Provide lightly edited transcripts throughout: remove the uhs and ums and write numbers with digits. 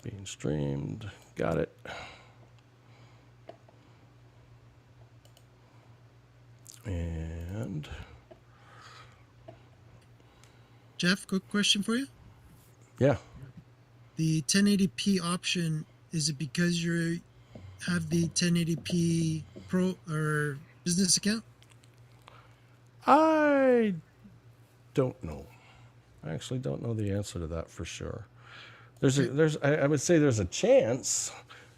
Being streamed. Got it. And Jeff, quick question for you. yeah. The 1080p option, is it because you have the 1080p Pro or business account? I don't know. I actually don't know the answer to that for sure. I would say there's a chance,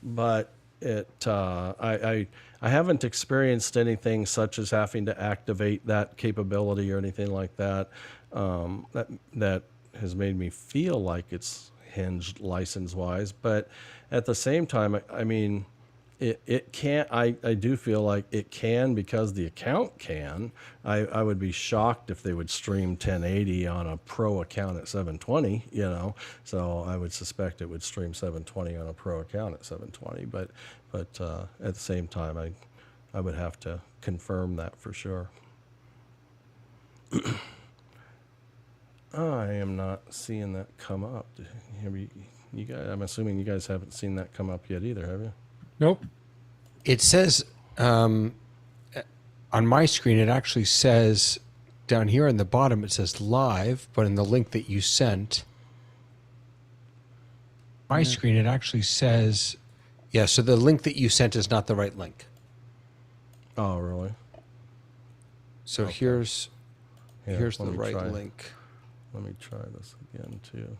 but I haven't experienced anything such as having to activate that capability or anything like that. That has made me feel like it's hinged license wise, but at the same time, I mean, it can't. I do feel like it can because the account can. I would be shocked if they would stream 1080 on a pro account at 720. So I would suspect it would stream 720 on a pro account at 720. But at the same time, I would have to confirm that for sure. I am not seeing that come up. You guys, I'm assuming you guys haven't seen that come up yet either, have you? Nope. It says on my screen, it actually says down here on the bottom, it says live, but in the link that you sent, my screen, it actually says, yeah, so the link that you sent is not the right link. Oh, really? So Okay. here's the let me right try. link. Let me try this again, too.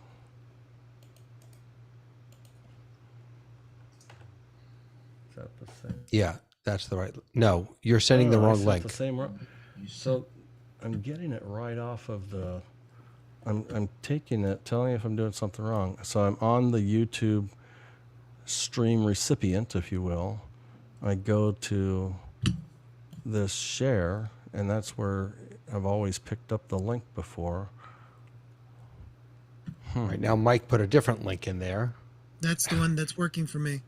Is that the same? Yeah, that's the right. No, you're sending the Oh, I wrong sent link. The same. So I'm getting it right off of the. I'm taking it, telling you if I'm doing something wrong. So I'm on the YouTube stream recipient, if you will. I go to this share, and that's where I've always picked up the link before. Right now, Mike put a different link in there. That's the one that's working for me.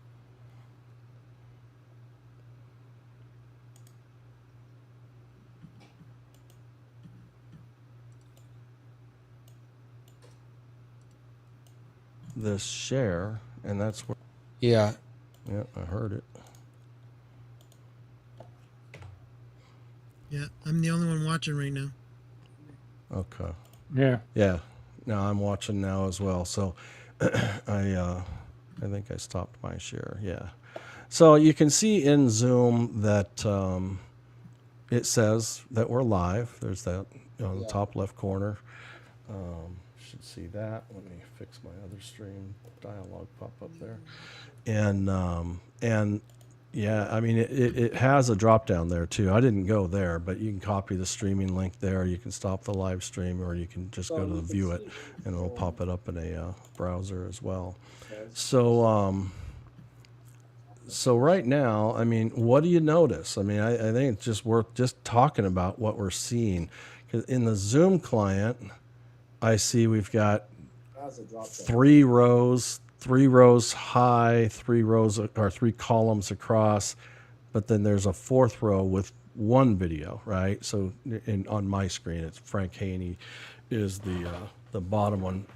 This share, and that's where. Yeah. Yeah, I heard it. Yeah, I'm the only one watching right now. Okay. Yeah. Yeah. Now I'm watching now as well. So I think I stopped my share. Yeah. So you can see in Zoom that it says that we're live. There's that on the top left corner. Should see that. Let me fix my other stream dialog pop up there. And yeah, I mean, it has a drop down there too. I didn't go there, but you can copy the streaming link there. You can stop the live stream, or you can just go to the view it, and it'll pop it up in a browser as well. So right now, I mean, what do you notice? I mean, I think it's just worth just talking about what we're seeing. 'Cause in the Zoom client, I see we've got three rows high, three columns across, but then there's a fourth row with one video, right? So on my screen, it's Frank Haney is the bottom one.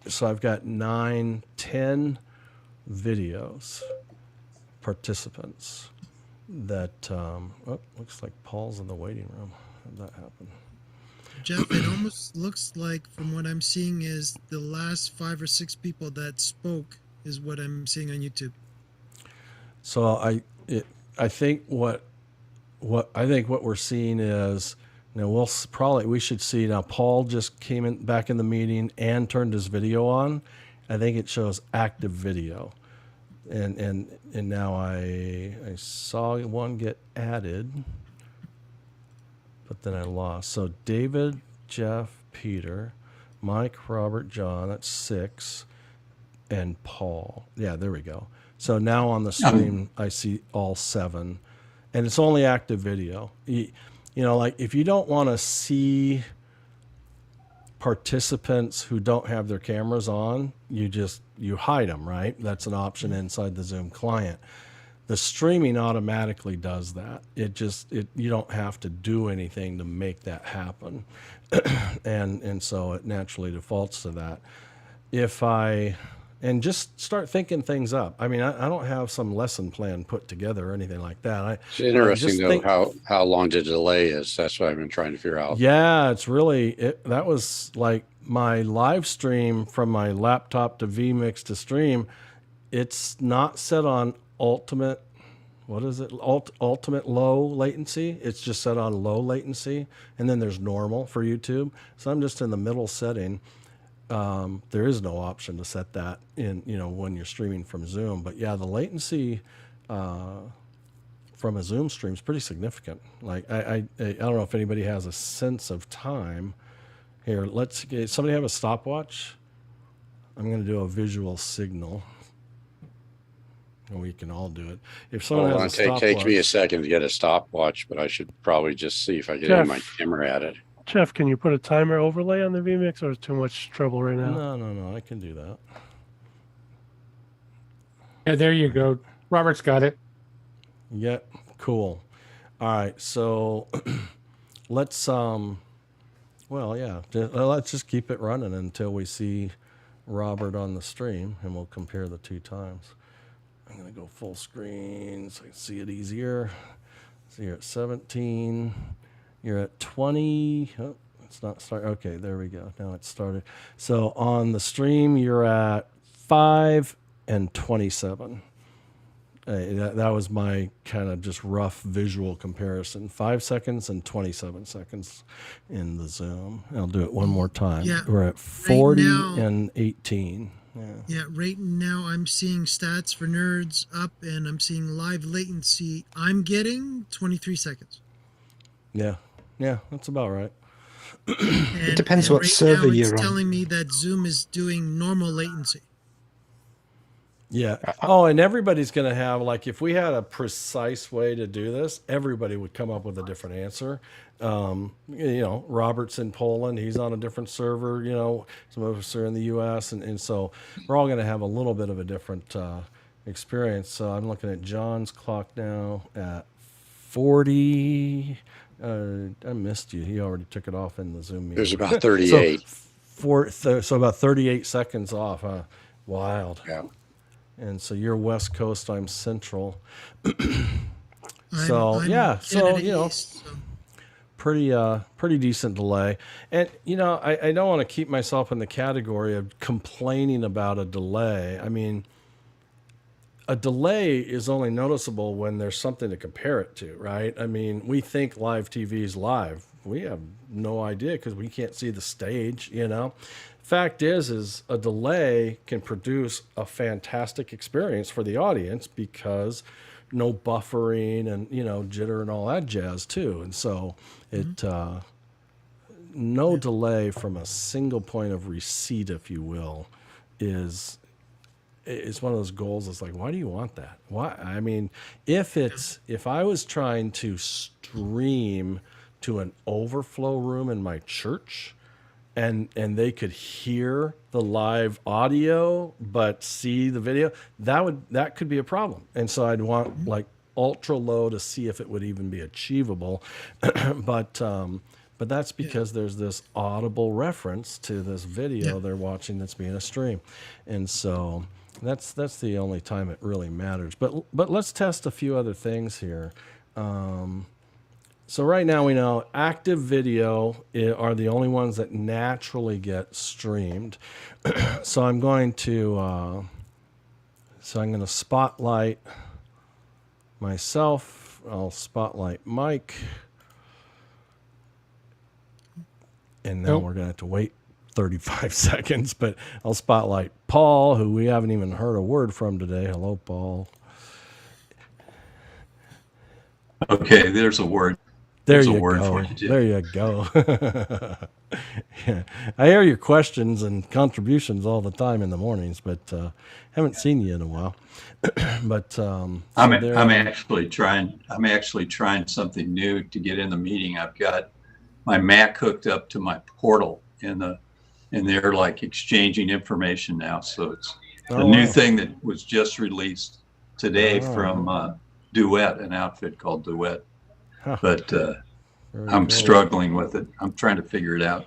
So I've got 9, 10 videos, participants that, looks like Paul's in the waiting room. How'd that happen? Jeff, it almost looks like, from what I'm seeing, is the last 5 or 6 people that spoke is what I'm seeing on YouTube. So I think what we're seeing is, we should see now. Paul just came back in the meeting and turned his video on. I think it shows active video, and now I saw one get added. But then I lost. So David, Jeff, Peter, Mike, Robert, John, that's 6, and Paul. Yeah, there we go. So now on the stream, I see all 7, and it's only active video. Like if you don't want to see participants who don't have their cameras on, you hide them, right? That's an option inside the Zoom client. The streaming automatically does that. You don't have to do anything to make that happen. and so it naturally defaults to that. If I and just start thinking things up. I mean, I don't have some lesson plan put together or anything like that. It's interesting just though think, how long the delay is. That's what I've been trying to figure out. yeah, it's really that was like my live stream from my laptop to vmix to stream. It's not set on ultimate, what is it, ultimate low latency. It's just set on low latency, and then there's normal for YouTube. So I'm just in the middle setting. There is no option to set that in, when you're streaming from Zoom. But yeah, the latency from a Zoom stream is pretty significant. Like I don't know if anybody has a sense of time. Here, somebody have a stopwatch? I'm going to do a visual signal. And we can all do it. If someone Hold on, has a stopwatch, take me a second to get a stopwatch, but I should probably just see if I get my camera at it. Jeff, can you put a timer overlay on the vMix, or is it too much trouble right now? No, I can do that. Yeah, there you go. Robert's got it. Yeah, cool. All right, so let's let's just keep it running until we see Robert on the stream, and we'll compare the two times. I'm gonna go full screen so I can see it easier. So you're at 17. You're at 20. Oh, it's not start. Okay, there we go. Now it's started. So on the stream, you're at 5 and 27. That was my kind of just rough visual comparison. 5 seconds and 27 seconds in the Zoom. I'll do it one more time. Yeah. We're at 40 Right now, and 18. Yeah, right now I'm seeing stats for nerds up, and I'm seeing live latency. I'm getting 23 seconds. Yeah, that's about right. It depends what server you're on. It's telling me that Zoom is doing normal latency. Yeah. Oh, and everybody's going to have, like, if we had a precise way to do this, everybody would come up with a different answer. Robert's in Poland. He's on a different server. Some of us are in the U.S. And so we're all going to have a little bit of a different experience. So I'm looking at John's clock now at 40. I missed you. He already took it off in the Zoom meeting. There's about 38. So about 38 seconds off. Wild. Yeah. And so you're West Coast, I'm Central. I'm Canada East, so. Pretty decent delay. And I don't want to keep myself in the category of complaining about a delay. I mean, a delay is only noticeable when there's something to compare it to, right? I mean, we think live TV is live. We have no idea because we can't see the stage, Fact is a delay can produce a fantastic experience for the audience because no buffering and, jitter and all that jazz too. And so no delay from a single point of receipt, if you will, is one of those goals. It's like, why do you want that? Why? I mean, if I was trying to stream to an overflow room in my church, and they could hear the live audio but see the video, that could be a problem. And so I'd want like ultra low to see if it would even be achievable. But that's because there's this audible reference to this video they're watching that's being a stream. And so that's the only time it really matters. But let's test a few other things here. So right now we know active video are the only ones that naturally get streamed. So I'm going to spotlight myself. I'll spotlight Mike. And now we're going to have to wait 35 seconds, but I'll spotlight Paul, who we haven't even heard a word from today. Hello, Paul. Okay, there's a word. There There's you a word go. for you, Jim. There you go. Yeah. I hear your questions and contributions all the time in the mornings, but haven't seen you in a while. But I'm actually trying something new to get in the meeting. I've got my Mac hooked up to my portal and they're like exchanging information now. So it's a new thing that was just released today from Duet, an outfit called Duet. But I'm struggling with it. I'm trying to figure it out.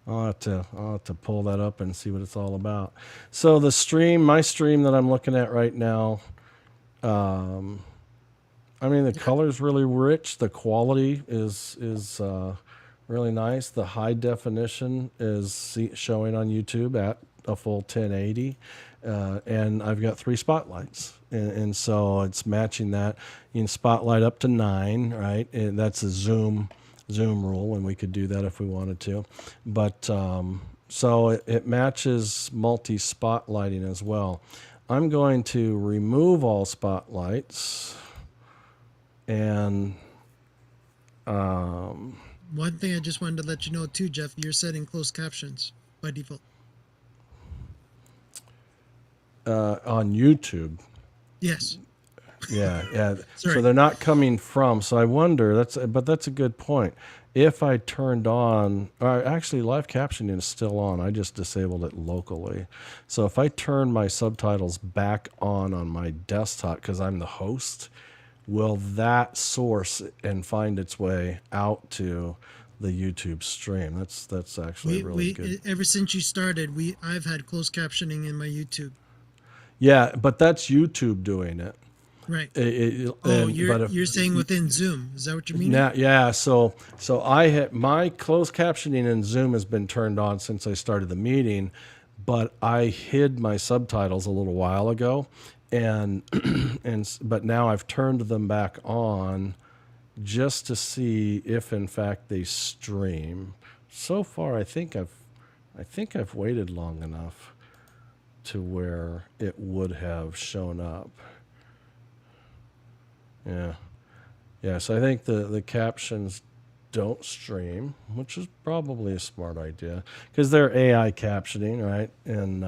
I'll have to pull that up and see what it's all about. So my stream that I'm looking at right now, I mean, the color's really rich. The quality is really nice. The high definition is showing on YouTube at a full 1080. And I've got 3 spotlights. And so it's matching that. You can spotlight up to 9, right? And that's a zoom rule, and we could do that if we wanted to. But so it matches multi-spotlighting as well. I'm going to remove all spotlights. And One thing I just wanted to let you know too, Jeff, you're setting closed captions by default. On YouTube. Yes. Yeah. Sorry. So they're not coming from. So I wonder. That's a good point. If I turned on, or actually, live captioning is still on. I just disabled it locally. So if I turn my subtitles back on my desktop because I'm the host, will that source and find its way out to the YouTube stream? That's actually really good. Ever since you started, I've had closed captioning in my YouTube. Yeah, but that's YouTube doing it. Right. But you're saying within Zoom. Is that what you mean? Yeah. So I had my closed captioning in Zoom has been turned on since I started the meeting, but I hid my subtitles a little while ago, but now I've turned them back on just to see if in fact they stream. So far, I think I've waited long enough to where it would have shown up. Yeah. So I think the captions don't stream, which is probably a smart idea because they're AI captioning, right? And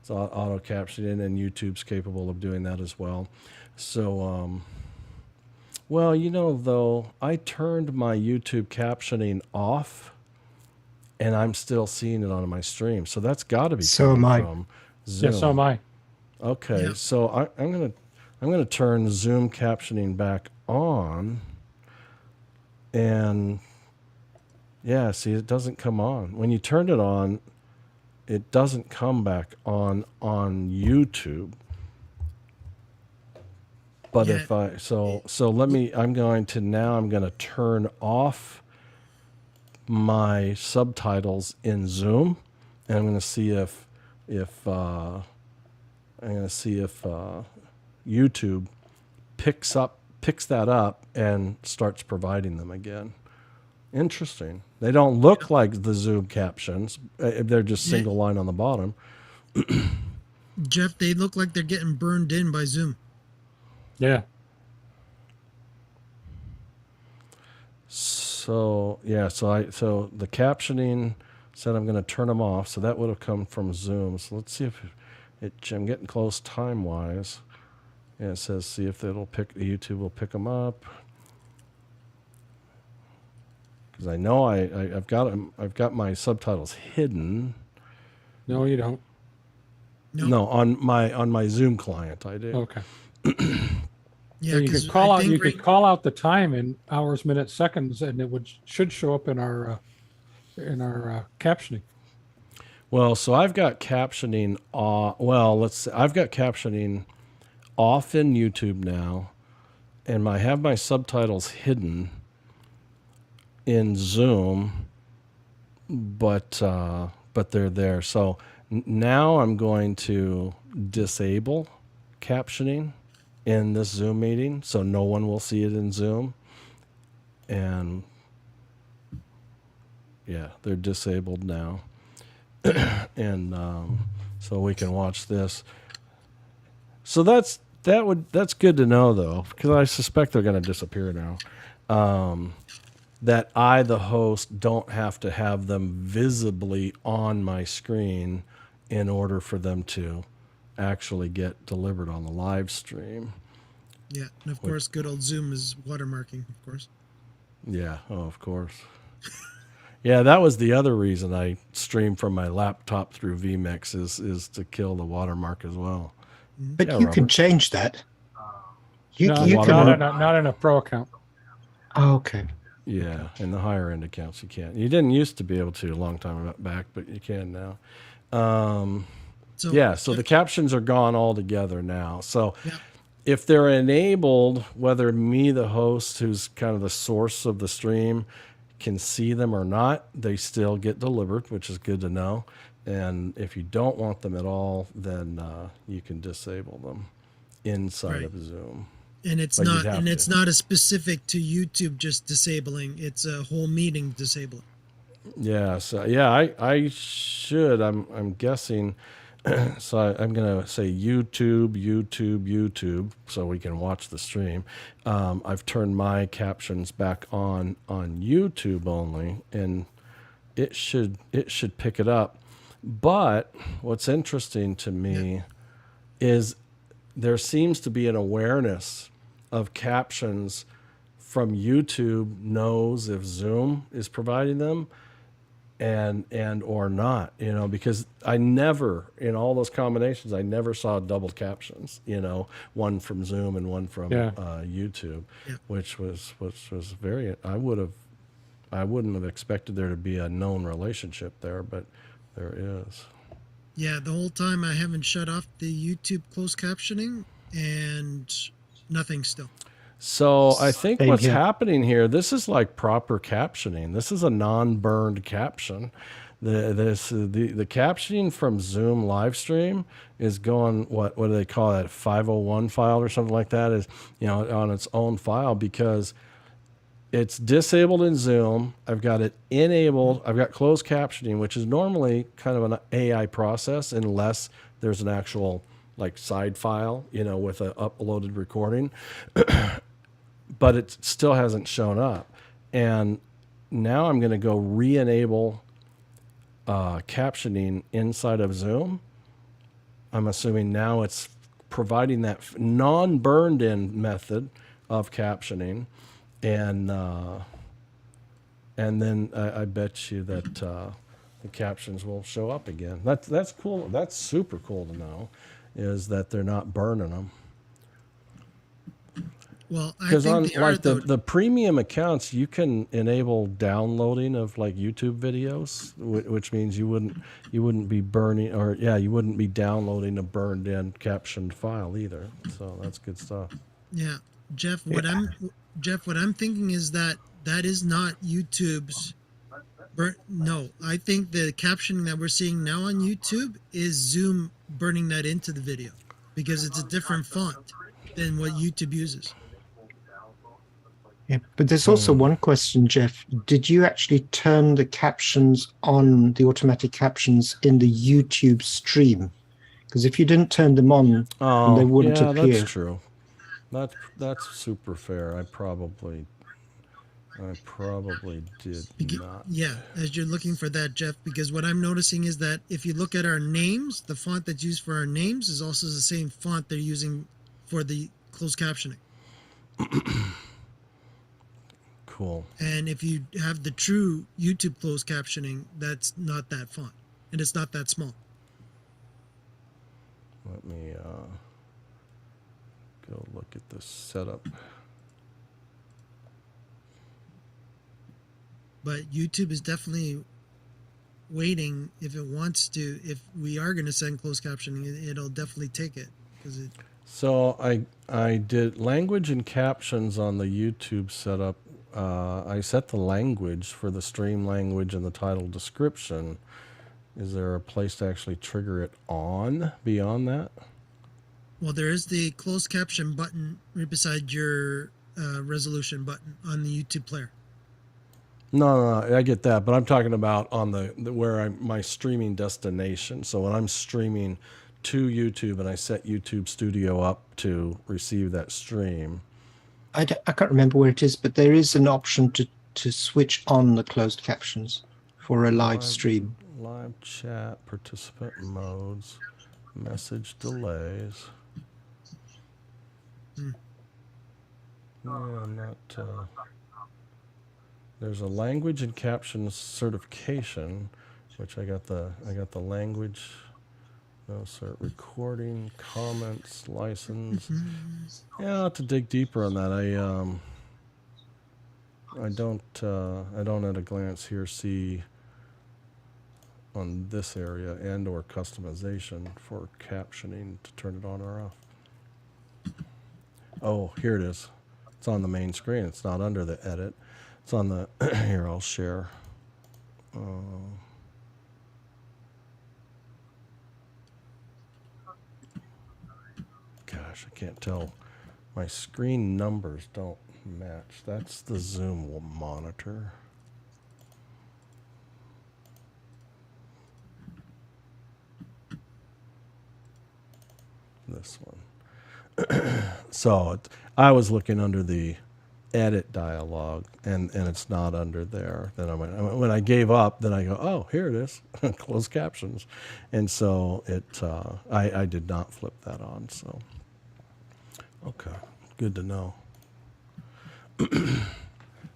it's auto captioning, and YouTube's capable of doing that as well. So, well, though, I turned my YouTube captioning off, and I'm still seeing it on my stream. So that's got to be from Zoom. Yeah, so am I. Okay, Yeah. so I'm gonna turn Zoom captioning back on, and yeah, see, it doesn't come on. When you turn it on, it doesn't come back on YouTube. But Yeah. if I'm going to turn off my subtitles in Zoom, and I'm going to see if YouTube picks that up and starts providing them again. Interesting. They don't look like the Zoom captions. They're just single line on the bottom. Jeff, they look like they're getting burned in by Zoom. Yeah. So the captioning said I'm going to turn them off. So that would have come from Zoom. So let's see if I'm getting close time wise. Yeah, it says see if YouTube will pick them up. Because I know I've got my subtitles hidden. No, you don't. No. On my Zoom client I do. Okay. Yeah, You could call out. You could call out the time in hours, minutes, seconds, and it should show up in our captioning. Well, so I've got captioning. I've got captioning off in YouTube now, and I have my subtitles hidden in Zoom, but they're there. So now I'm going to disable captioning in this Zoom meeting, so no one will see it in Zoom. And yeah, they're disabled now. And so we can watch this. So that's good to know, though, because I suspect they're going to disappear now. That I, the host, don't have to have them visibly on my screen in order for them to actually get delivered on the live stream. Yeah, and of course, good old Zoom is watermarking, of course. Yeah, of course. Yeah, that was the other reason I stream from my laptop through vMix is to kill the watermark as well. But Yeah, you Robert. can change that. You No, can. not in a pro account. Oh, okay. Yeah, in the higher end accounts you can't. You didn't used to be able to a long time back, but you can now. So Yeah, so the captions are gone altogether now. So yeah, if they're enabled, whether me, the host, who's kind of the source of the stream, can see them or not, they still get delivered, which is good to know. And if you don't want them at all, then you can disable them inside Right. of Zoom. and it's But you'd not have and it's to. not a specific to YouTube just disabling. It's a whole meeting disabling. Yeah, so yeah, I should. I'm guessing. So I'm gonna say YouTube, so we can watch the stream. I've turned my captions back on YouTube only, and it should pick it up. But what's interesting to me is there seems to be an awareness of captions from YouTube knows if Zoom is providing them and or not, because I never, in all those combinations, I never saw double captions, one from Zoom and one from Yeah. YouTube, Yeah. which was very, I wouldn't have expected there to be a known relationship there, but there is. Yeah, the whole time I haven't shut off the YouTube closed captioning and nothing still. So I think Same what's here. happening here, this is like proper captioning. This is a non-burned caption. The captioning from Zoom live stream is going, what do they call that, 501 file or something like that, is on its own file, because it's disabled in Zoom. I've got it enabled. I've got closed captioning, which is normally kind of an AI process unless there's an actual like side file, with an uploaded recording. But it still hasn't shown up. And now I'm going to go re-enable captioning inside of Zoom. I'm assuming now it's providing that non-burned in method of captioning. And then I bet you that the captions will show up again. That's cool. That's super cool to know, is that they're not burning them. Well, I Because think on they are like though. the premium accounts, you can enable downloading of like YouTube videos, which means you wouldn't be burning, or you wouldn't be downloading a burned in captioned file either. So that's good stuff. Yeah, Jeff. What I'm thinking is that is not YouTube's. No, I think the captioning that we're seeing now on YouTube is Zoom burning that into the video because it's a different font than what YouTube uses. Yeah, but there's also one question, Jeff. Did you actually turn the captions on, the automatic captions in the YouTube stream? Because if you didn't turn them on, then they wouldn't appear. That's true. That's super fair. I probably did not. Yeah, as you're looking for that, Jeff, because what I'm noticing is that if you look at our names, the font that's used for our names is also the same font they're using for the closed captioning. Cool. And if you have the true YouTube closed captioning, that's not that font, and it's not that small. Let me go look at this setup. But YouTube is definitely waiting if it wants to. If we are going to send closed captioning, it'll definitely take it because it. So I did language and captions on the YouTube setup. I set the language for the stream language and the title description. Is there a place to actually trigger it on beyond that? Well, there is the closed caption button right beside your resolution button on the YouTube player. No, I get that, but I'm talking about on the where my streaming destination. So when I'm streaming to YouTube and I set YouTube Studio up to receive that stream. I can't remember where it is, but there is an option to switch on the closed captions for a live stream. Live chat, participant modes, message delays. I'm not. There's a language and captions certification, which I got the language. No, sir. Recording, comments, license. Yeah, I'll have to dig deeper on that. I don't at a glance here see on this area and or customization for captioning to turn it on or off. Oh, here it is. It's on the main screen. It's not under the edit. It's on the, here, I'll share. Gosh, I can't tell. My screen numbers don't match. That's the Zoom monitor. This one. So I was looking under the edit dialog, and it's not under there. Then when I gave up, then I go, oh, here it is, closed captions, and so I did not flip that on. So okay, good to know.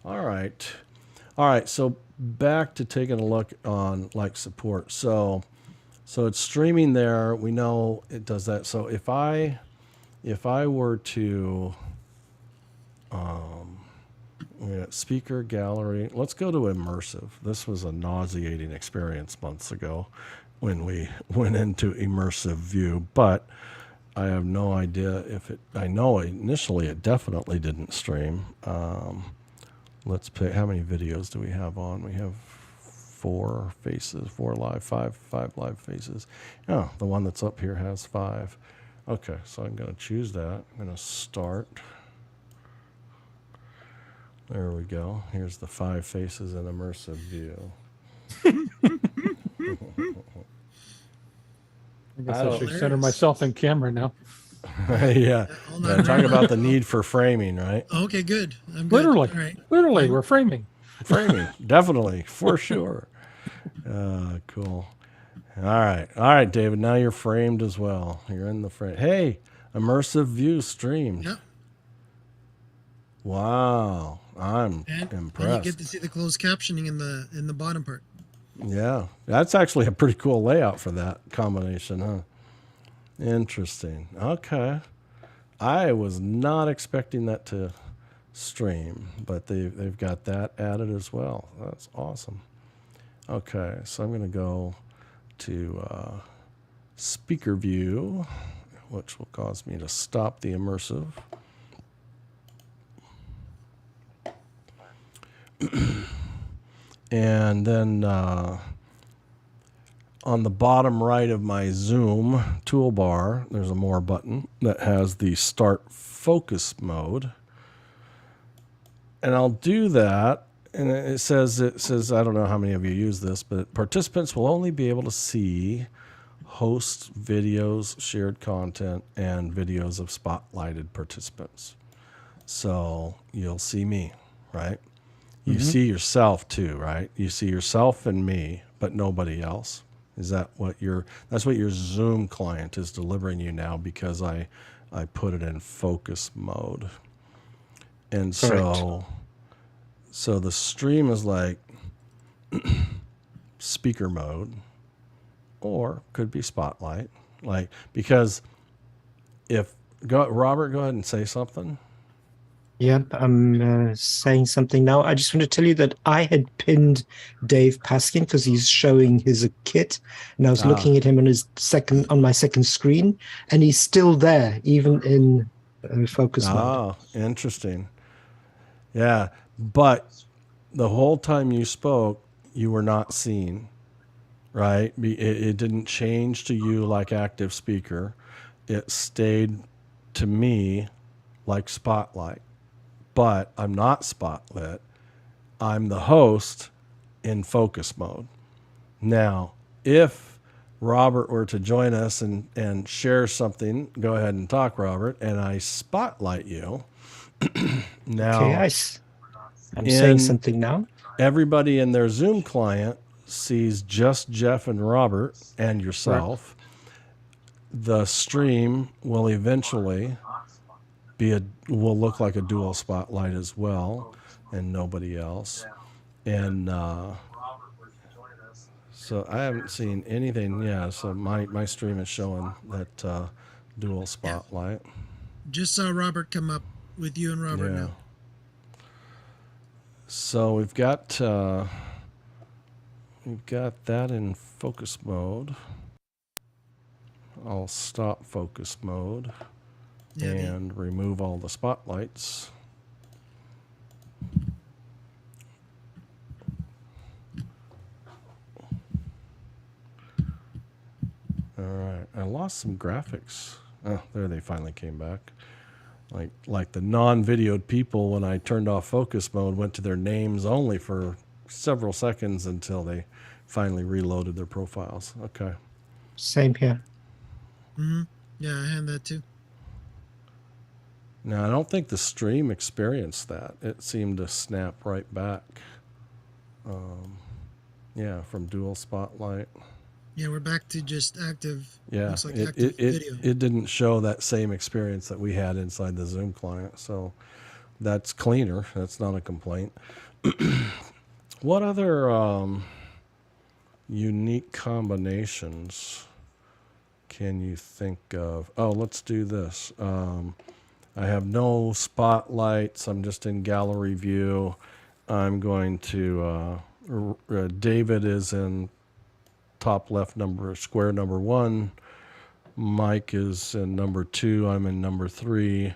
All right. So back to taking a look on like support. So it's streaming there. We know it does that. So if I were to speaker gallery, let's go to immersive. This was a nauseating experience months ago when we went into immersive view, but I have no idea if it, I know initially it definitely didn't stream. Let's pick, how many videos do we have on? We have 4 faces, 4 live, 5 live faces. Oh, the one that's up here has 5. Okay, so I'm going to choose that. I'm going to start. There we go. Here's the 5 faces in immersive view. I guess I should center myself in camera now. Yeah. Talk about the need for framing, right? Okay, good. I'm good. Literally, All right. literally, we're framing. Framing, definitely, for sure. Cool. All right, David. Now you're framed as well. You're in the frame. Hey, immersive view streamed. Yep. Wow, I'm And impressed. you get to see the closed captioning in the bottom part. Yeah, that's actually a pretty cool layout for that combination, huh? Interesting. Okay. I was not expecting that to stream, but they've got that added as well. That's awesome. Okay, so I'm going to go to speaker view, which will cause me to stop the immersive. And then on the bottom right of my Zoom toolbar, there's a more button that has the start focus mode. And I'll do that. And it says, I don't know how many of you use this, but participants will only be able to see host videos, shared content, and videos of spotlighted participants. So you'll see me, right? You see yourself too, right? You see yourself and me, but nobody else. Is that what that's what your Zoom client is delivering you now, because I put it in focus mode. And so the stream is like speaker mode, or could be spotlight. Like, because Robert, go ahead and say something. Yeah, I'm saying something now. I just want to tell you that I had pinned Dave Paskin because he's showing his kit, and I was looking at him on my second screen, and he's still there, even in focus mode. Oh, interesting. Yeah, but the whole time you spoke, you were not seen, right? It didn't change to you like active speaker. It stayed to me like spotlight. But I'm not spotlit. I'm the host in focus mode. Now, if Robert were to join us and share something, go ahead and talk, Robert, and I spotlight you. Now, okay, I'm saying something now. Everybody in their Zoom client sees just Jeff and Robert and yourself. Right. The stream will eventually will look like a dual spotlight as well, and nobody else. And so I haven't seen anything. Yeah, so my stream is showing that dual spotlight. Just saw Robert come up with you and Robert now. So we've got that in focus mode. I'll stop focus mode Yeah, and remove all the spotlights. All right, I lost some graphics. Oh, there they finally came back. Like the non-videoed people, when I turned off focus mode, went to their names only for several seconds until they finally reloaded their profiles. Okay. Same here. yeah, I had that too. Now, I don't think the stream experienced that. It seemed to snap right back. Yeah, from dual spotlight. Yeah, we're back to just active. Yeah, Looks like it, active it, video. it didn't show that same experience that we had inside the Zoom client. So that's cleaner. That's not a complaint. What other unique combinations can you think of? Oh, let's do this. I have no spotlights. I'm just in gallery view. I'm going to, David is in top left square number 1. Mike is in number 2. I'm in number 3.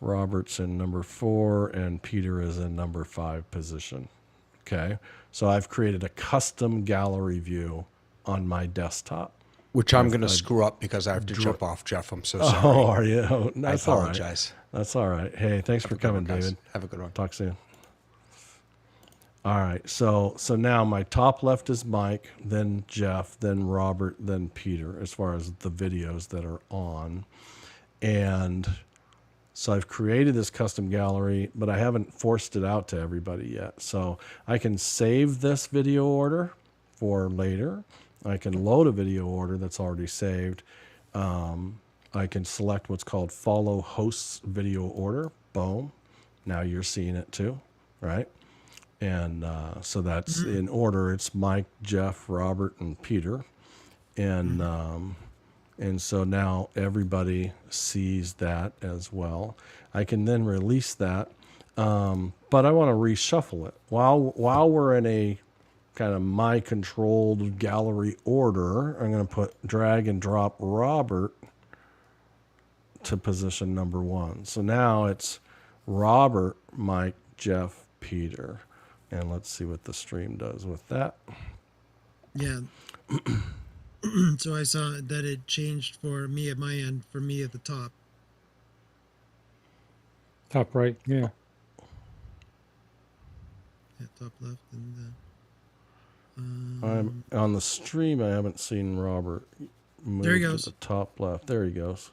Robert's in number 4. And Peter is in number 5 position. Okay. So I've created a custom gallery view on my desktop. Which I'm going to screw up because I have to jump off, Jeff. I'm so sorry. Oh, are you? Oh, that's I all right. apologize. That's all right. Hey, thanks for coming, David. Have a good one. Talk soon. All right. So now my top left is Mike, then Jeff, then Robert, then Peter, as far as the videos that are on. And so I've created this custom gallery, but I haven't forced it out to everybody yet. So I can save this video order for later. I can load a video order that's already saved. I can select what's called follow hosts video order. Boom. Now you're seeing it too, right? And so that's in order. It's Mike, Jeff, Robert, and Peter. And so now everybody sees that as well. I can then release that. But I want to reshuffle it. While we're in a kind of my controlled gallery order, I'm going to drag and drop Robert to position number 1. So now it's Robert, Mike, Jeff, Peter. And let's see what the stream does with that. Yeah. So I saw that it changed for me at my end, for me at the top. Top right, yeah. Yeah, top left. And I'm on the stream. I haven't seen Robert move There he to goes. the top left. There he goes.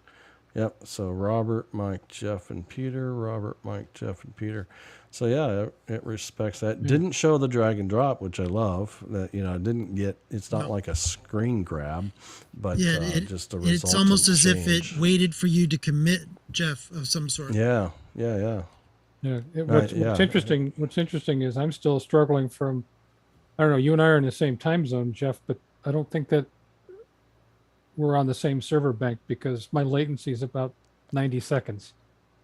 Yep. So Robert, Mike, Jeff, and Peter. Robert, Mike, Jeff, and Peter. So yeah, it respects that. Didn't show the drag and drop, which I love. That didn't get. It's not like a screen grab, but yeah, just a resultant it's almost as if change. it waited for you to commit, Jeff, of some sort. Yeah. Yeah. What's interesting? What's interesting is I'm still struggling from. I don't know. You and I are in the same time zone, Jeff, but I don't think that we're on the same server bank because my latency is about 90 seconds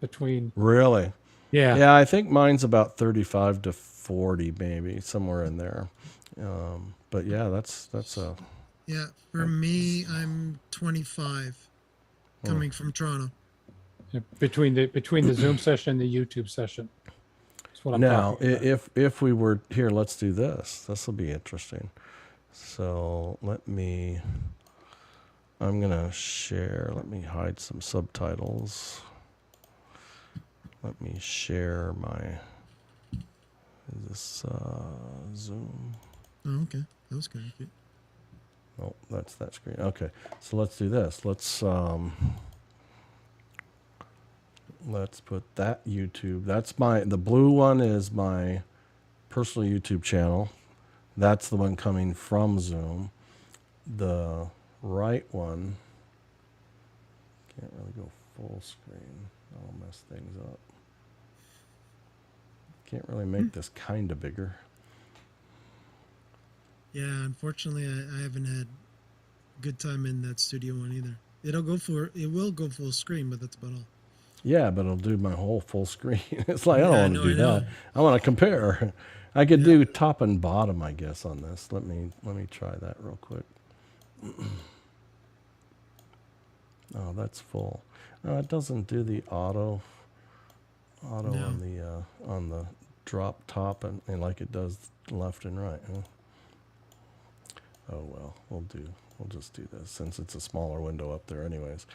between. Really? Yeah. Yeah, I think mine's about 35 to 40, maybe somewhere in there. But yeah, that's a. Yeah, for me, I'm 25, coming from Toronto. Yeah, between the Zoom session and the YouTube session. That's what I'm Now, talking about. if we were here, let's do this. This will be interesting. So I'm gonna share. Let me hide some subtitles. Let me share Zoom. Oh, okay. That was good. Oh, that's that screen. Okay, so let's do this. Let's put that YouTube. That's the blue one is my personal YouTube channel. That's the one coming from Zoom. The right one, can't really go full screen. I'll mess things up. Can't really make this kind of bigger. Yeah, unfortunately, I haven't had good time in that studio one either. It will go full screen, but that's about all. Yeah, but it'll do my whole full screen. It's like, I don't Yeah, want no, to do I know. that. I want to compare. I could do top and bottom, I guess, on this. Let me try that real quick. Oh, that's full. No, it doesn't do the auto No. on the drop top and like it does left and right. Huh? Oh well, we'll just do this since it's a smaller window up there anyways.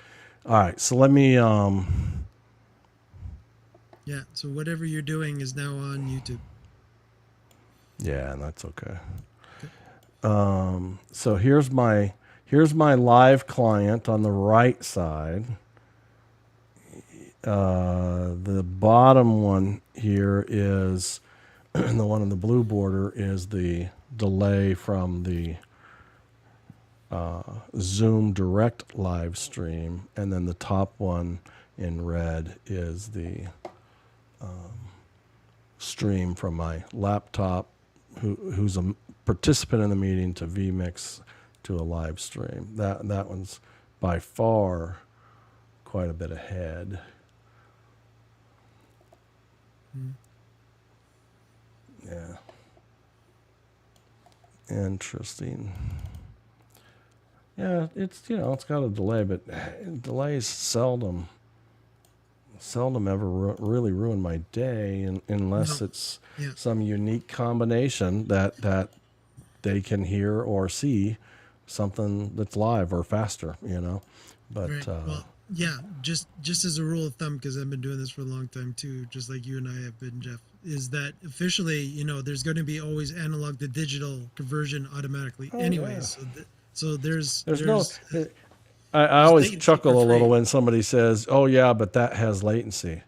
All right, so let me Yeah. So whatever you're doing is now on YouTube. yeah, and that's okay. So here's my live client on the right side. The bottom one here is the one in the blue border is the delay from the Zoom direct live stream, and then the top one in red is the stream from my laptop, who's a participant in the meeting, to vMix to a live stream. That one's by far quite a bit ahead. Yeah. Interesting. Yeah, it's it's got a delay, but delays seldom ever really ruin my day, unless it's some unique combination that they can hear or see something that's live or faster, But Right. Well, yeah. Just as a rule of thumb, because I've been doing this for a long time too, just like you and I have been, Jeff, is that officially, there's going to be always analog to digital conversion automatically, anyways. Yeah. So there's no. I always latency chuckle for a little free. when somebody says, "Oh yeah, but that has latency,"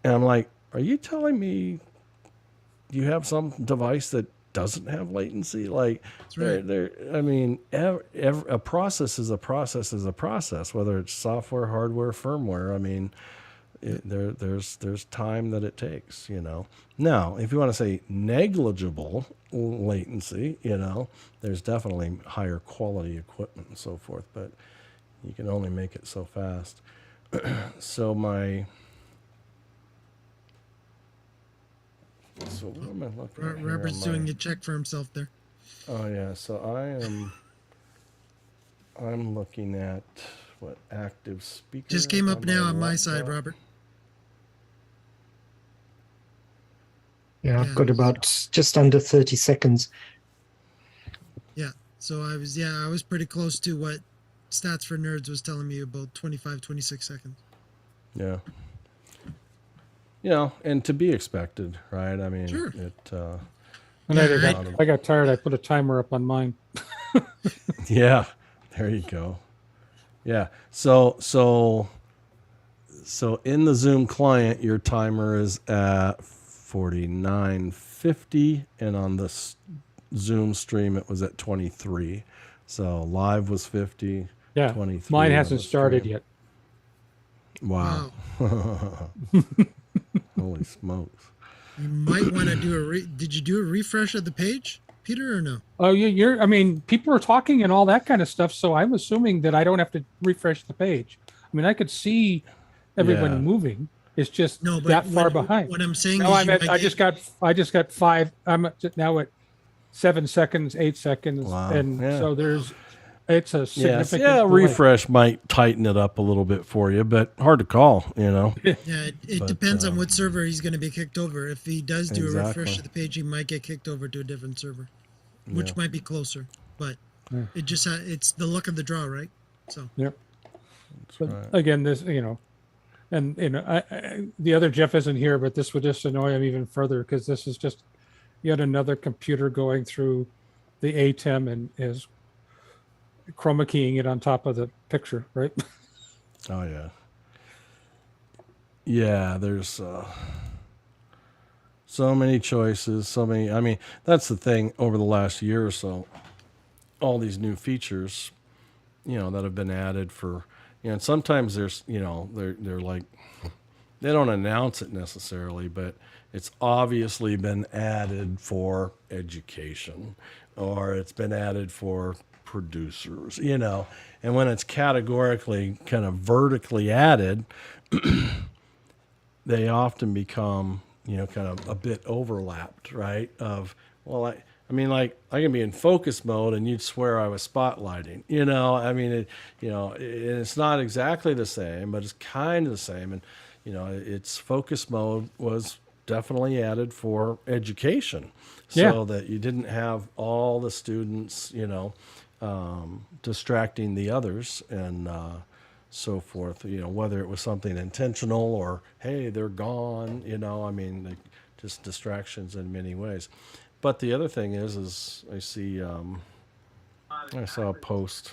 and I'm like, "Are you telling me you have some device that doesn't have latency?" Like, That's right. I mean, a process is a process is a process, whether it's software, hardware, firmware. I mean, there's time that it takes, Now, if you want to say negligible latency, there's definitely higher quality equipment and so forth, but you can only make it so fast. So what am I looking at here? Robert's doing a check for himself there. Oh yeah, so I'm looking at what active speaker. Just came up now on my laptop. side, Robert. Yeah, I've got about just under 30 seconds. Yeah. So I was pretty close to what Stats for Nerds was telling me, about 25, 26 seconds. Yeah. And to be expected, right? I mean, Sure. I got tired. I put a timer up on mine. Yeah, there you go. Yeah. So in the Zoom client, your timer is at 49:50, and on the Zoom stream, it was at 23. So live was 50. Yeah. 23. Mine hasn't started yet. Wow. Holy smokes. You might want to do did you do a refresh of the page, Peter, or no? Oh, I mean, people are talking and all that kind of stuff, so I'm assuming that I don't have to refresh the page. I mean, I could see everyone moving. It's just that far behind. What I'm saying now is I just got 5. I'm now at 7 seconds, 8 seconds, so it's a significant delay. Refresh might tighten it up a little bit for you, but hard to call, Yeah, it depends on what server he's going to be kicked over. If he does do a refresh of the page, he might get kicked over to a different server, which might be closer. But it just it's the luck of the draw, right? So yep. Again, this and the other Jeff isn't here, but this would just annoy him even further, because this is just yet another computer going through the ATEM and is chroma keying it on top of the picture, right? Oh yeah. Yeah, there's so many choices, so many. I mean, that's the thing over the last year or so. All these new features, that have been added for, and sometimes there's, they're like, they don't announce it necessarily, but it's obviously been added for education, or it's been added for producers, and when it's categorically kind of vertically added, they often become, kind of a bit overlapped, right? I mean, like I can be in focus mode and you'd swear I was spotlighting, I mean, it's not exactly the same, but it's kind of the same. And, its focus mode was definitely added for education so that you didn't have all the students, distracting the others and, so forth, whether it was something intentional or, hey, they're gone, I mean, just distractions in many ways. But the other thing is I see, I saw a post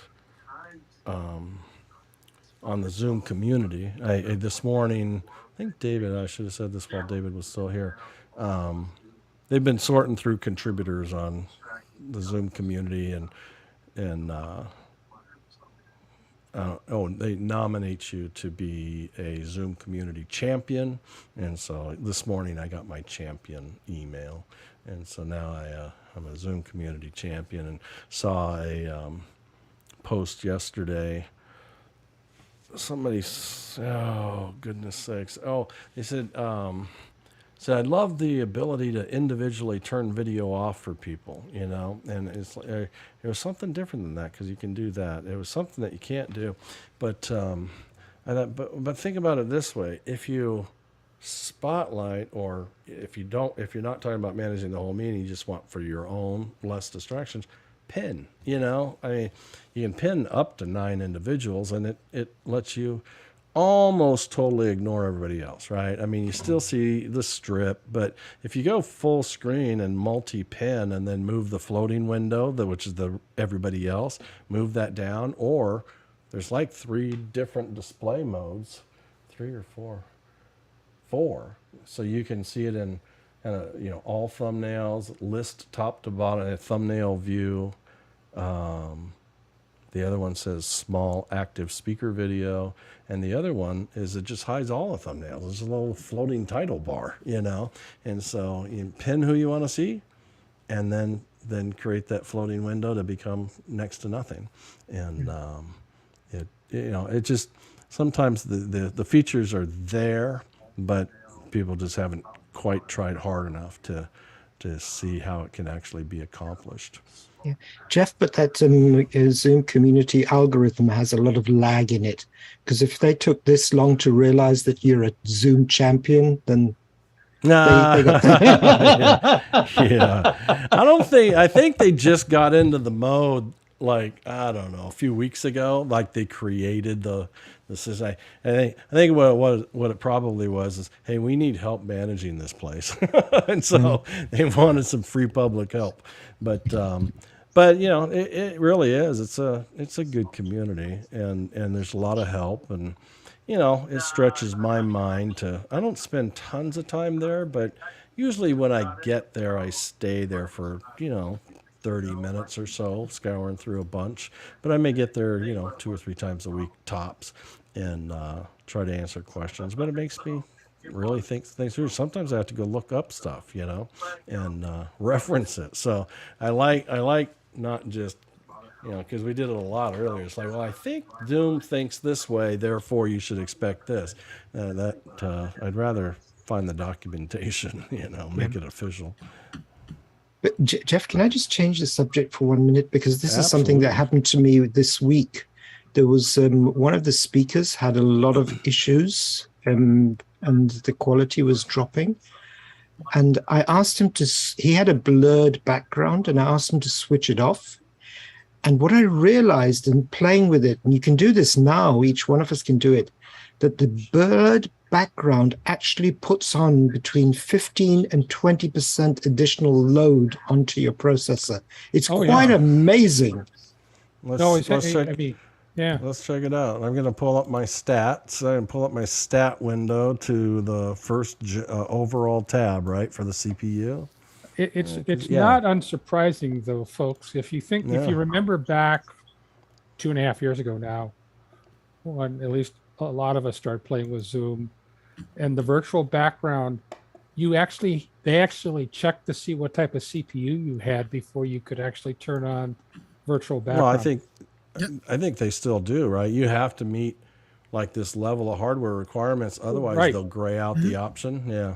on the Zoom community. This morning, I think I should have said this while David was still here. They've been sorting through contributors on the Zoom community and they nominate you to be a Zoom community champion. And so this morning I got my champion email. And so now I'm a Zoom community champion, and saw a post yesterday. Somebody, oh, goodness sakes. Oh, they said, I love the ability to individually turn video off for people, and it's like, it was something different than that, because you can do that. It was something that you can't do. But I thought, but think about it this way. If you spotlight, or if you're not talking about managing the whole meeting, you just want for your own less distractions, pin, I mean, you can pin up to 9 individuals, and it lets you almost totally ignore everybody else, right? I mean, you still see the strip, but if you go full screen and multi-pin and then move the floating window, which is the everybody else, move that down, or there's like 3 different display modes, 3 or 4. 4, so you can see it in all thumbnails, list top to bottom, a thumbnail view. The other one says small active speaker video, and the other one is it just hides all the thumbnails. There's a little floating title bar, and so you pin who you want to see, and then create that floating window to become next to nothing. And it just sometimes the features are there, but people just haven't quite tried hard enough to see how it can actually be accomplished. Yeah, Jeff, but that Zoom community algorithm has a lot of lag in it, because if they took this long to realize that you're a Zoom champion, then they got yeah. I think they just got into the mode, like, I don't know, a few weeks ago. Like, they created I think what it probably was is, hey, we need help managing this place. And so they wanted some free public help. But it really is. It's a good community, and there's a lot of help, and it stretches my mind I don't spend tons of time there, but usually when I get there, I stay there for 30 minutes or so, scouring through a bunch. But I may get there 2 or 3 times a week tops, and try to answer questions. But it makes me really think things through. Sometimes I have to go look up stuff, and reference it. So I like not just, because we did it a lot earlier. It's like, well, I think Zoom thinks this way, therefore you should expect this. I'd rather find the documentation, make it official. But Jeff, can I just change the subject for 1 minute? Because this is something that happened to me this week. There was one of the speakers had a lot of issues, and the quality was dropping. And I asked him he had a blurred background, and I asked him to switch it off. And what I realized in playing with it, and you can do this now, each one of us can do it, that the blurred background actually puts on between 15 and 20% additional load onto your processor. It's quite amazing. Let's check it out. I'm going to pull up my stats. I'm going to pull up my stat window to the first overall tab, right, for the CPU. It's not unsurprising, though, folks. If you remember back 2.5 years ago now, when at least a lot of us started playing with Zoom, and the virtual background, they actually checked to see what type of CPU you had before you could actually turn on virtual background. Well, I think they still do, right? You have to meet like this level of hardware requirements. Otherwise, Right. they'll gray out the option. Yeah.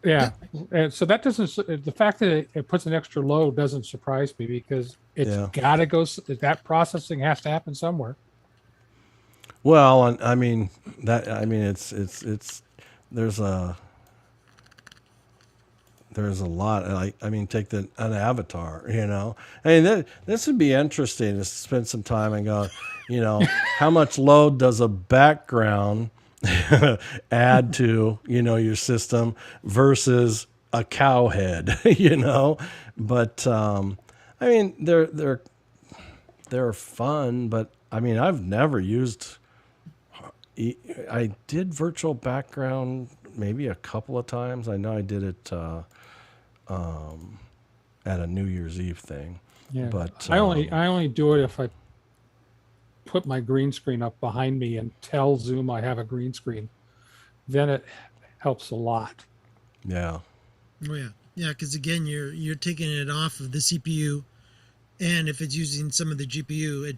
Yeah, and so that doesn't. The fact that it puts an extra load doesn't surprise me because it's Yeah. got to go. That processing has to happen somewhere. Well, and I mean it's there's a lot. Like, I mean, take an avatar, you know. I mean, this would be interesting to spend some time and go, you know, how much load does a background add to, you know, your system versus a cow head, you know. But I mean, they're fun, but I mean, I've never used. I did virtual background maybe a couple of times. I know I did it at a New Year's Eve thing. Yeah, But I only do it if I put my green screen up behind me and tell Zoom I have a green screen. Then it helps a lot. Yeah. Oh yeah, yeah. Because again, you're taking it off of the CPU, and if it's using some of the GPU,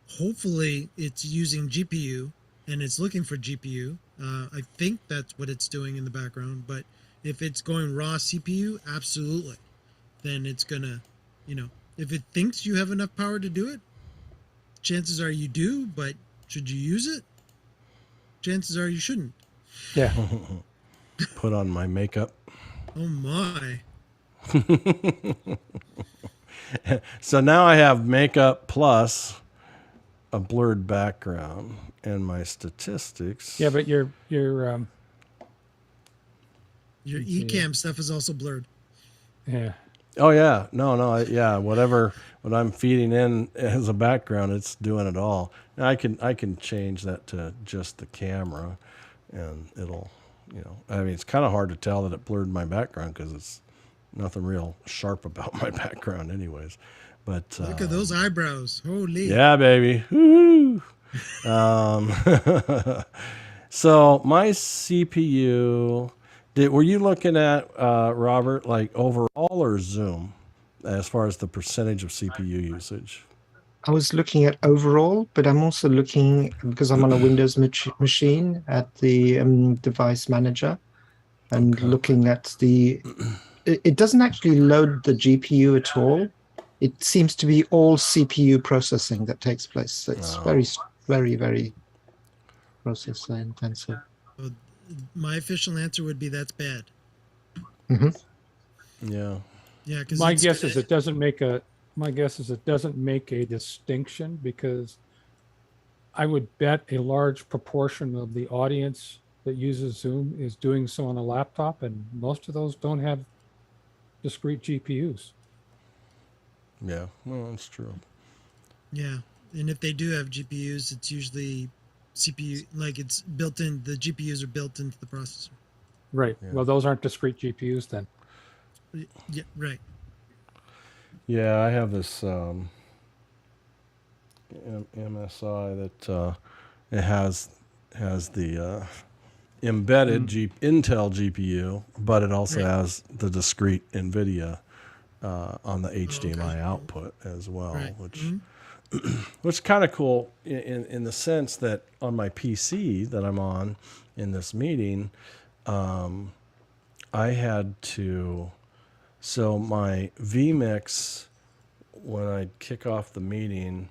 hopefully it's using GPU and it's looking for GPU. I think that's what it's doing in the background. But if it's going raw CPU, absolutely, then it's gonna, you know, if it thinks you have enough power to do it, chances are you do. But should you use it? Chances are you shouldn't. Yeah. Put on my makeup. Oh my. So now I have makeup plus a blurred background and my statistics. Yeah, but your eCam stuff is also blurred. yeah. Oh yeah, yeah. Whatever what I'm feeding in as a background, it's doing it all. And I can change that to just the camera, and it'll, you know. I mean, it's kind of hard to tell that it blurred my background because it's nothing real sharp about my background, anyways. But Look at those eyebrows. Holy. yeah, baby. Woo! So my CPU. Were you looking at Robert, like overall or Zoom, as far as the percentage of CPU usage? I was looking at overall, but I'm also looking, because I'm on a Windows machine, at the device manager and looking at it doesn't actually load the GPU at all. It seems to be all CPU processing that takes place. So it's very, very, very processor intensive. My official answer would be that's bad. Mm-hmm. Yeah. Yeah, because My guess is it doesn't make a distinction, because I would bet a large proportion of the audience that uses Zoom is doing so on a laptop, and most of those don't have discrete GPUs. Yeah, well, that's true. Yeah, and if they do have GPUs, it's usually CPU, like it's built in. The GPUs are built into the processor. Right. Yeah. Well, those aren't discrete GPUs then. Yeah. Right. Yeah, I have this MSI that it has the embedded Intel GPU, but it also has the discrete NVIDIA on the HDMI output as well, which which is kind of cool in the sense that on my PC that I'm on in this meeting, I had to. So my vMix, when I kick off the meeting,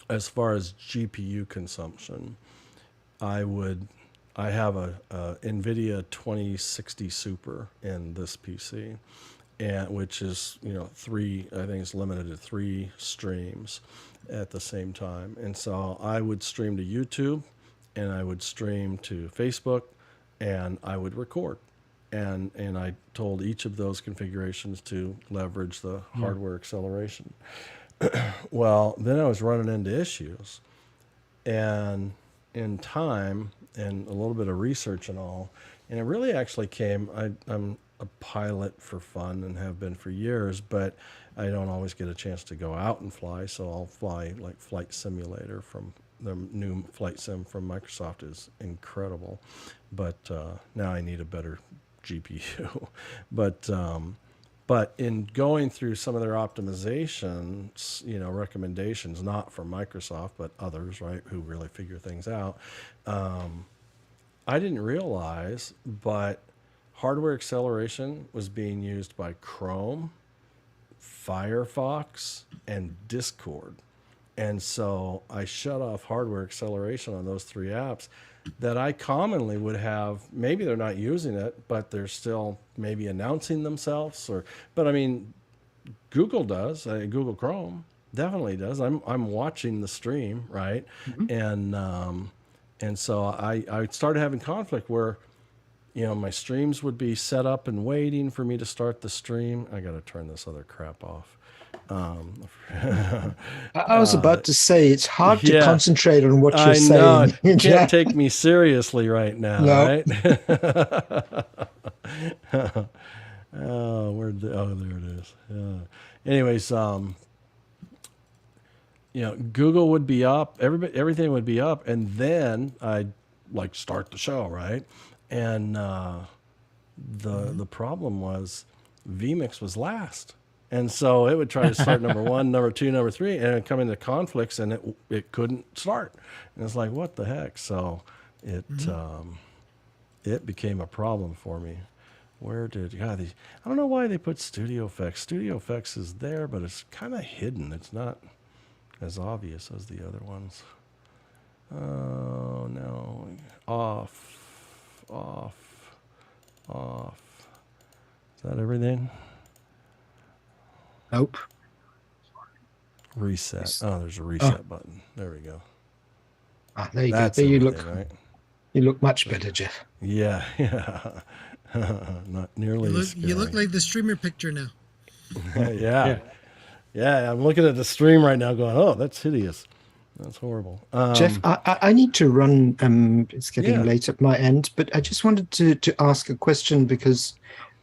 as far as GPU consumption, I have a NVIDIA 2060 Super in this PC, and which is, you know, I think it's limited to 3 streams at the same time. And so I would stream to YouTube, and I would stream to Facebook, and I would record. And I told each of those configurations to leverage the hardware acceleration. Well, then I was running into issues. And in time and a little bit of research and all, and it really actually came, I'm a pilot for fun and have been for years, but I don't always get a chance to go out and fly, so I'll fly like Flight Simulator. From the new Flight Sim from Microsoft is incredible, but now I need a better GPU. But But in going through some of their optimizations, recommendations, not from Microsoft, but others, right, who really figure things out, I didn't realize, but hardware acceleration was being used by Chrome, Firefox, and Discord. And so I shut off hardware acceleration on those 3 apps that I commonly would have. Maybe they're not using it, but they're still maybe announcing themselves. But I mean, Google does. Google Chrome definitely does. I'm watching the stream, right? Mm-hmm. And so I started having conflict where, my streams would be set up and waiting for me to start the stream. I got to turn this other crap off. I was about to say, it's hard to concentrate on what you're saying. You can't take me seriously right now, right? There it is. Anyways, Google would be up, everything would be up, and then I'd start the show, right? And the problem was vMix was last. And so it would try to start number 1, number 2, number 3, and it would come into conflicts, and it couldn't start. And it's like, what the heck? So it became a problem for me. I don't know why they put Studio Effects. Studio Effects is there, but it's kind of hidden. It's not as obvious as the other ones. Oh, no. Off. Is that everything? Nope. Reset. Oh, there's a reset button. There we go. There you That's go. There you look. right? You look much better, Jeff. Yeah. Not nearly as scary. You look like the streamer picture now. Yeah. I'm looking at the stream right now going, oh, that's hideous. That's horrible. Jeff, I need to run. It's getting late at my end, but I just wanted to ask a question because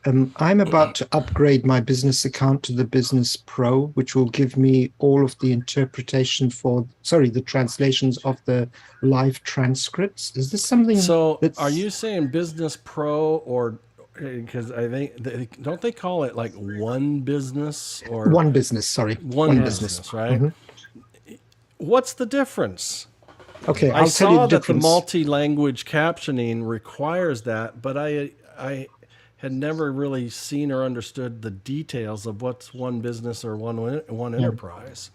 I'm about to upgrade my business account to the Business Pro, which will give me all of the the translations of the live transcripts. Is this something? So are you saying Business Pro or, because I think, don't they call it like One Business or? One Business, sorry. One business, right? Mm-hmm. What's the difference? Okay, I saw that the multi-language captioning requires that, but I had never really seen or understood the details of what's one business or one enterprise.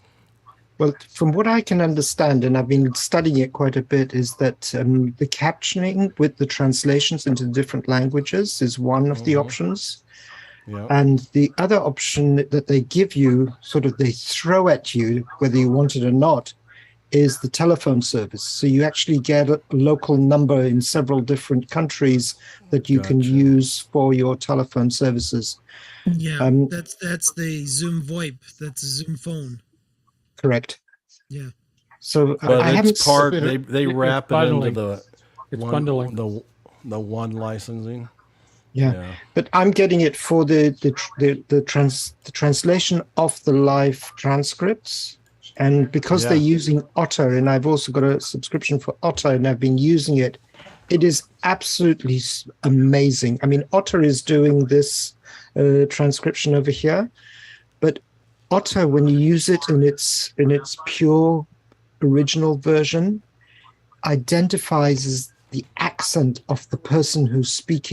Well, from what I can understand, and I've been studying it quite a bit, is that the captioning with the translations into different languages is one of the options. Yeah. And the other option that they give you, they throw at you, whether you want it or not, is the telephone service. So you actually get a local number in several different countries that you can use for your telephone services. Yeah, that's the Zoom VoIP. That's a Zoom phone. Correct. Yeah. So I haven't. They wrap it into the bundling. The one licensing. Yeah, but I'm getting it for the translation of the live transcripts. And because they're using Otter, and I've also got a subscription for Otter, and I've been using it, it is absolutely amazing. I mean, Otter is doing this transcription over here, but Otter, when you use it in its pure original version, identifies as the accent of the person who's speaking.